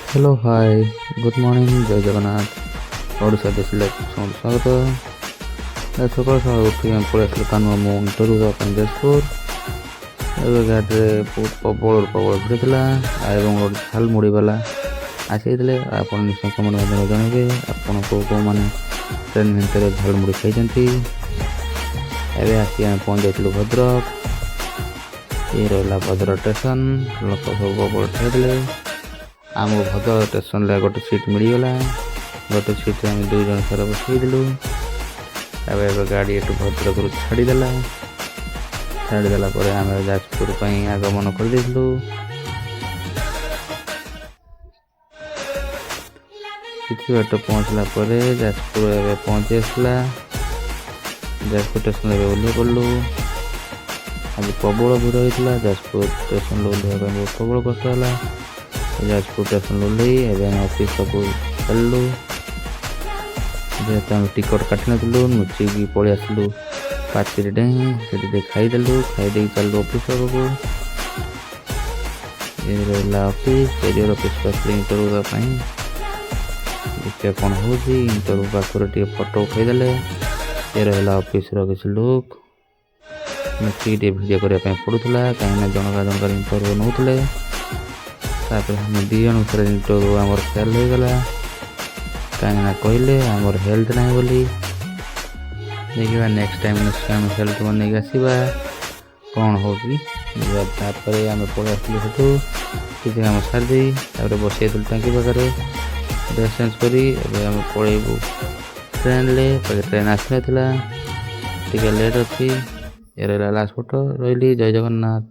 Hello hi good morning ଜୟ ଜଗନ୍ନାଥ ଓଡ଼ିଶା ଦେଶିଲେ ସ୍ୱାଗତ। ସକାଳୁ ସକାଳୁ ଉଠି ଆମେ ପଳେଇ ଆସିଲୁ କାନୁଆ ମୁଁ ଇଣ୍ଟରଭ୍ୟୁ ଦେବା ପାଇଁ ଯାଜପୁର। ଏବେ ଗାଡ଼ିରେ ପ୍ରବଳରୁ ପ୍ରବଳ ଭିଡ଼ ଥିଲା ଏବଂ ଗୋଟେ ଝାଲ ମୁଢ଼ିବାଲା ଆସିଥିଲେ। ଆପଣ ନିଶ୍ଚୟ କମେଣ୍ଟ ମାଧ୍ୟମରେ ଜଣାଇବେ ଆପଣ କେଉଁମାନେ ଟ୍ରେନ୍ ଭିତରେ ଝାଲ ମୁଢ଼ି ଖାଇଛନ୍ତି। ଏବେ ଆସି ଆମେ ପହଞ୍ଚି ଯାଇଥିଲୁ ଭଦ୍ରକ। ଇଏ ରହିଲା ଭଦ୍ରକ ଷ୍ଟେସନ୍। ଲୋକ ସବୁ ପ୍ରବଳ ଠିଆଇଥିଲେ। ଆମକୁ ଭଦ୍ରକ ଷ୍ଟେସନରେ ଗୋଟେ ସିଟ୍ ମିଳିଗଲା। ଗୋଟେ ସିଟ୍ରେ ଆମେ 2 ଜଣ ସାରା ବସିଥିଲୁ। ତାପରେ ଏବେ ଗାଡ଼ି ଏଠୁ ଭଦ୍ରକରୁ ଛାଡ଼ିଦେଲା ପରେ ଆମେ ଯାଜପୁର ପାଇଁ ଆଗମନ କରିଦେଇଥିଲୁ। କିଛି ବାଟ ପହଞ୍ଚିଲା ପରେ ଯାଜପୁର ଏବେ ପହଞ୍ଚି ଆସିଲା। ଯାଜପୁର ଷ୍ଟେସନରେ ଏବେ ଓହ୍ଲେଇ ପଡ଼ିଲୁ। ଆଜି ପ୍ରବଳ ଭିଡ଼ ହୋଇଥିଲା। ଯାଜପୁର ଷ୍ଟେସନରୁ ଓହ୍ଲେଇବା ପାଇଁ ବହୁତ ପ୍ରବଳ କଷ୍ଟ ହେଲା। ଯାଜପୁର ଷ୍ଟେସନରୁ ଓହ୍ଲେଇ ଏବେ ଆମେ ଅଫିସ୍ ପାଖକୁ ଚାଲିଲୁ। ଯେହେତୁ ଆମେ ଟିକଟ କାଟିନଥିଲୁ ଲୁଚିକି ପଳେଇ ଆସିଲୁ ପାଚେରୀ ଡେଇଁ ସେଠି ଖାଇଦେଲୁ। ଖାଇଦେଇକି ଚାଲିଲୁ ଅଫିସ୍ ପାଖକୁ। ଏ ରହିଲା ଅଫିସ୍। କ୍ୟାରିୟର ଅଫିସ୍ ପାଖରେ ଇଣ୍ଟରଭ୍ୟୁ ଦେବା ପାଇଁ ଦେଖିବା କ'ଣ ହେଉଛି। ଇଣ୍ଟରଭ୍ୟୁ ପାଖରେ ଟିକେ ଫଟୋ ଉଠାଇଦେଲେ। ଏ ରହିଲା ଅଫିସ୍ର କିଛି ଲୁକ୍। ଲୁଚିକି ଟିକେ ଭିଡ଼ିଓ କରିବା ପାଇଁ ପଡ଼ୁଥିଲା କାହିଁକିନା ଜଣକା ଇଣ୍ଟରଭ୍ୟୁ ନେଉଥିଲେ। ତାପରେ ଆମେ 2 ଜଣ ଭିତରେ ଇଣ୍ଟରଭ୍ୟୁ ଆମର ଫେଲ୍ ହୋଇଗଲା କାହିଁକିନା କହିଲେ ଆମର ହେଲ୍ଥ ନାହିଁ ବୋଲି। ଦେଖିବା ନେକ୍ସଟ ଟାଇମ୍ ନିଶ୍ଚୟ ଆମେ ହେଲ୍ଥ ବନେଇକି ଆସିବା କ'ଣ ହେଉଛି। ତାପରେ ଆମେ ପଳେଇ ଆସିଲୁ ସେଠୁ କିଛି କାମ ସାରିଦେଇ ତାପରେ ବସିଯାଇଥିଲୁ ଟାଙ୍କି ପାଖରେ ଡ୍ରେସ୍ ଚେଞ୍ଜ କରି। ଏବେ ଆମେ ପଳେଇବୁ ଟ୍ରେନ୍ରେ। ଟ୍ରେନ୍ ଆସିନଥିଲା ଟିକେ ଲେଟ୍ ଅଛି। ଏ ରହିଲା ଲାଷ୍ଟ ଫଟୋ। ରହିଲି ଜୟ ଜଗନ୍ନାଥ।